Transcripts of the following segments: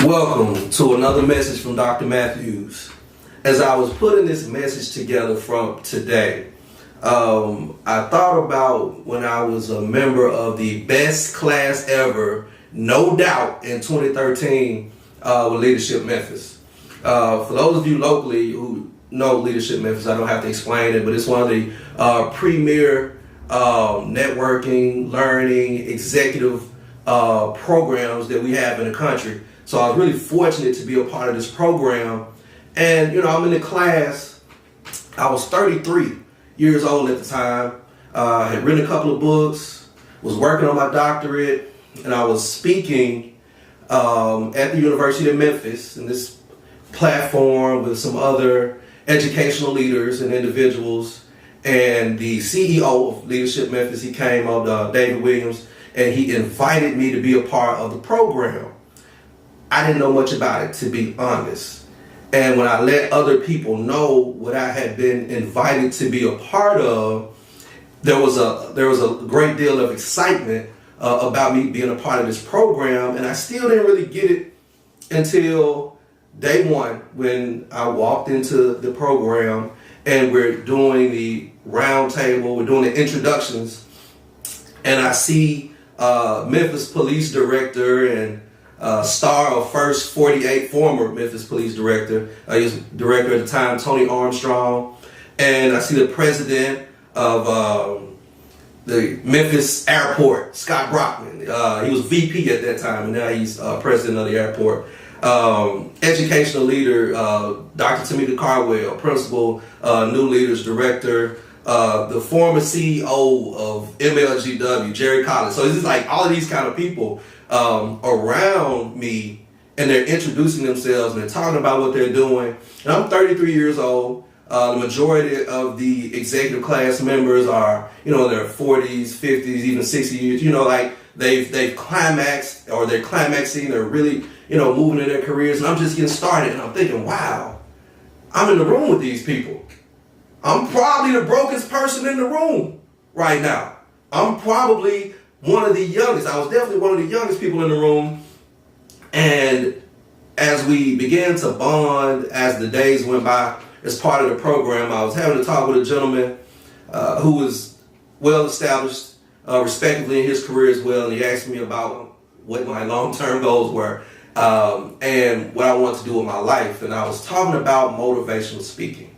Welcome to another message from Dr. Matthews. As I was putting this message together from today, I thought about when I was a member of the best class ever, no doubt, in 2013 with Leadership Memphis. For those of you locally who know Leadership Memphis, I don't have to explain it, but it's one of the premier networking, learning, executive programs that we have in the country. So I was really fortunate to be a part of this program. And, I'm in the class. I was 33 years old at the time. Had written a couple of books, was working on my doctorate, and I was speaking at the University of Memphis in this platform with some other educational leaders and individuals. And the CEO of Leadership Memphis, he came on, David Williams, and he invited me to be a part of the program. I didn't know much about it, to be honest. And when I let other people know what I had been invited to be a part of, there was a great deal of excitement about me being a part of this program. And I still didn't really get it until day one, when I walked into the program and we're doing the round table, we're doing the introductions, and I see Memphis Police Director and star of First 48, former Memphis Police Director. He was director at the time, Tony Armstrong. And I see the president of the Memphis Airport, Scott Brockman. He was VP at that time, and now he's president of the airport. Educational leader, Dr. Tamika Carwell, principal, new leaders director. The former CEO of MLGW, Jerry Collins. So it's just like all of these kind of people around me, and they're introducing themselves and they're talking about what they're doing. And I'm 33 years old. The majority of the executive class members are, in their 40s, 50s, even 60 years. Like they've climaxed, or they're climaxing. They're really, moving in their careers. And I'm just getting started, and I'm thinking, wow, I'm in the room with these people. I'm probably the brokest person in the room right now. I'm probably one of the youngest. I was definitely one of the youngest people in the room. And as we began to bond, as the days went by, as part of the program, I was having a talk with a gentleman who was well established, respectively in his career as well. And he asked me about what my long-term goals were and what I wanted to do with my life. And I was talking about motivational speaking.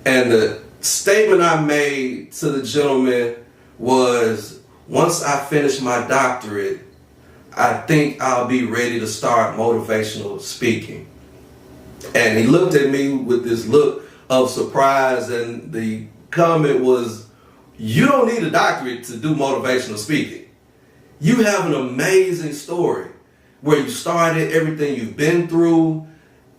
And the statement I made to the gentleman was, once I finish my doctorate, I think I'll be ready to start motivational speaking. And he looked at me with this look of surprise, and the comment was, you don't need a doctorate to do motivational speaking. You have an amazing story where you started, everything you've been through.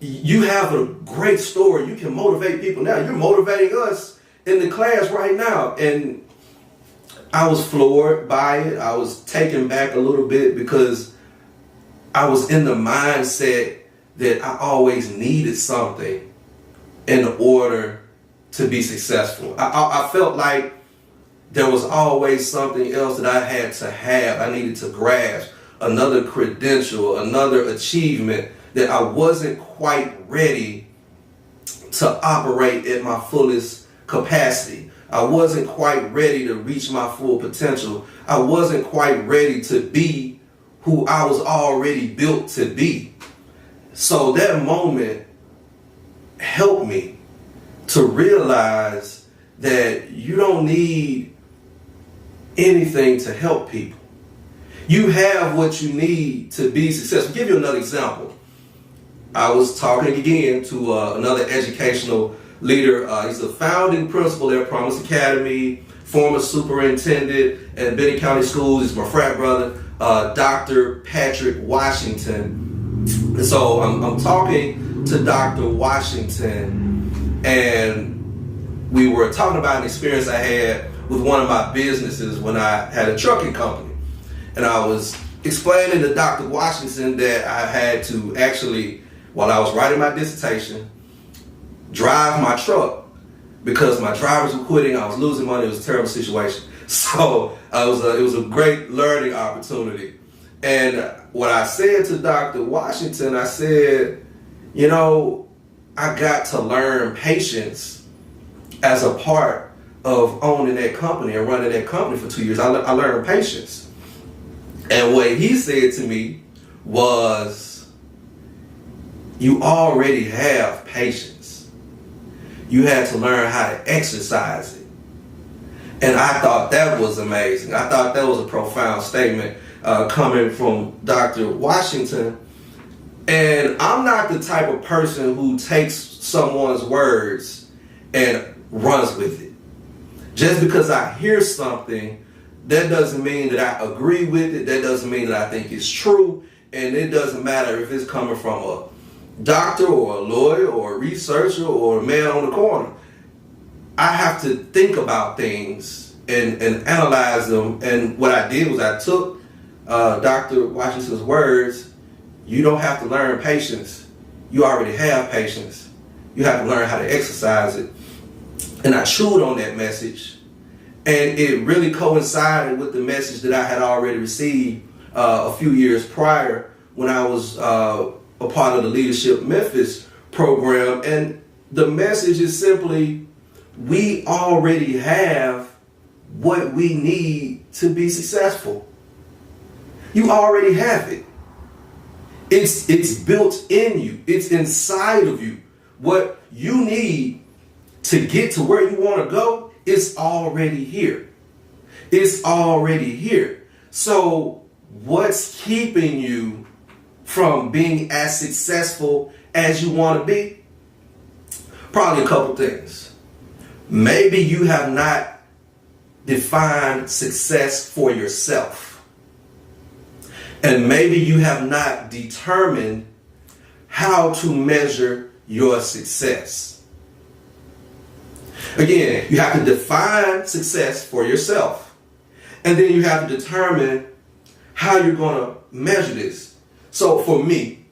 You have a great story. You can motivate people now. You're motivating us in the class right now. And I was floored by it. I was taken back a little bit, because I was in the mindset that I always needed something in order to be successful. I felt like there was always something else that I had to have. I needed to grasp another credential, another achievement, that I wasn't quite ready to operate at my fullest capacity. I wasn't quite ready to reach my full potential. I wasn't quite ready to be who I was already built to be. So that moment helped me to realize that you don't need anything to help people. You have what you need to be successful. I'll give you another example. I was talking again to another educational leader. He's the founding principal at Promise Academy, former superintendent at Benton County Schools. He's my frat brother, Dr. Patrick Washington. And so I'm talking to Dr. Washington, and we were talking about an experience I had with one of my businesses when I had a trucking company. And I was explaining to Dr. Washington that I had to actually, while I was writing my dissertation, drive my truck because my drivers were quitting. I was losing money. It was a terrible situation. So it was a great learning opportunity. And what I said to Dr. Washington, I said, I got to learn patience as a part of owning that company and running that company for 2 years. I learned patience. And what he said to me was, you already have patience. You had to learn how to exercise it. And I thought that was amazing. I thought that was a profound statement coming from Dr. Washington. And I'm not the type of person who takes someone's words and runs with it. Just because I hear something, that doesn't mean that I agree with it. That doesn't mean that I think it's true. And it doesn't matter if it's coming from a doctor or a lawyer or a researcher or a man on the corner. I have to think about things and analyze them. And what I did was I took Dr. Washington's words. You don't have to learn patience. You already have patience. You have to learn how to exercise it. And I chewed on that message. And it really coincided with the message that I had already received a few years prior when I was a part of the Leadership Memphis program. And the message is simply, we already have what we need to be successful. You already have it. It's built in you. It's inside of you. What you need to get to where you want to go is already here. It's already here. So what's keeping you from being as successful as you want to be? Probably a couple things. Maybe you have not defined success for yourself. And maybe you have not determined how to measure your success. Again, you have to define success for yourself. And then you have to determine how you're going to measure this. So for me,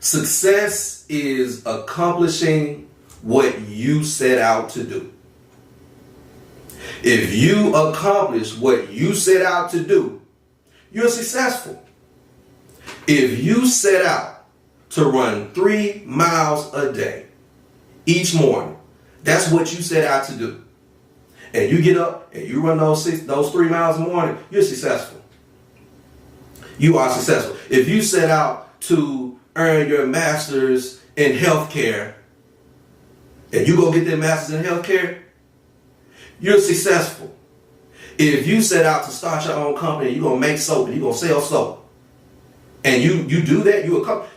success is accomplishing what you set out to do. If you accomplish what you set out to do, you're successful. If you set out to run 3 miles a day each morning, that's what you set out to do, and you get up and you run those 3 miles a morning, you're successful. You are successful. If you set out to earn your master's in healthcare and you go get that master's in healthcare, you're successful. If you set out to start your own company, you're going to make soap and you're going to sell soap, and you do that,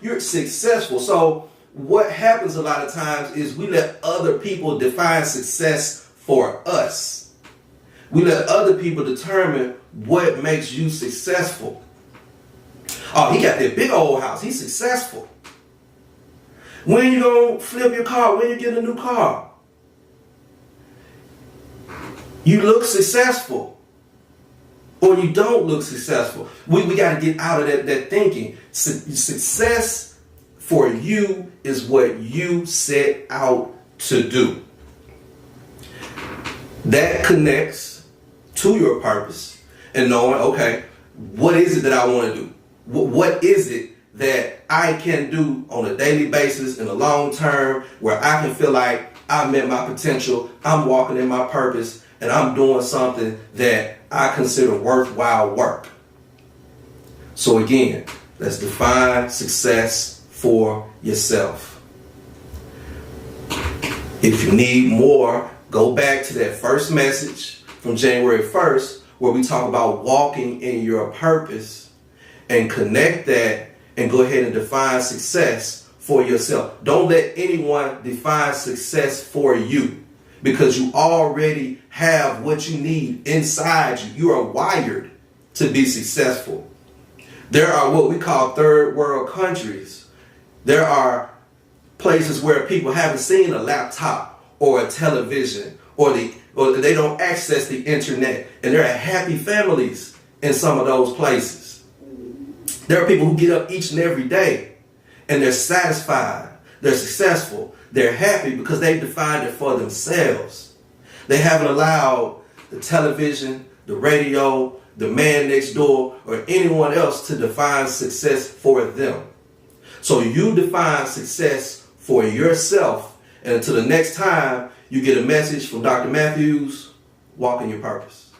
you're successful. So what happens a lot of times is we let other people define success for us. We let other people determine what makes you successful. Oh, he got that big old house. He's successful. When you going to flip your car? When you get a new car? You look successful, or you don't look successful. We got to get out of that thinking. Success for you is what you set out to do. That connects to your purpose and knowing, okay, what is it that I want to do? What is it that I can do on a daily basis in the long term where I can feel like I met my potential, I'm walking in my purpose, and I'm doing something that I consider worthwhile work. So again, let's define success for yourself. If you need more, go back to that first message from January 1st where we talk about walking in your purpose, and connect that and go ahead and define success for yourself. Don't let anyone define success for you, because you already have what you need inside you. You are wired to be successful. There are what we call third world countries. There are places where people haven't seen a laptop or a television, or they don't access the internet, and there are happy families in some of those places. There are people who get up each and every day and they're satisfied, they're successful, they're happy because they've defined it for themselves. They haven't allowed the television, the radio, the man next door, or anyone else to define success for them. So you define success for yourself. And until the next time you get a message from Dr. Matthews, walk in your purpose.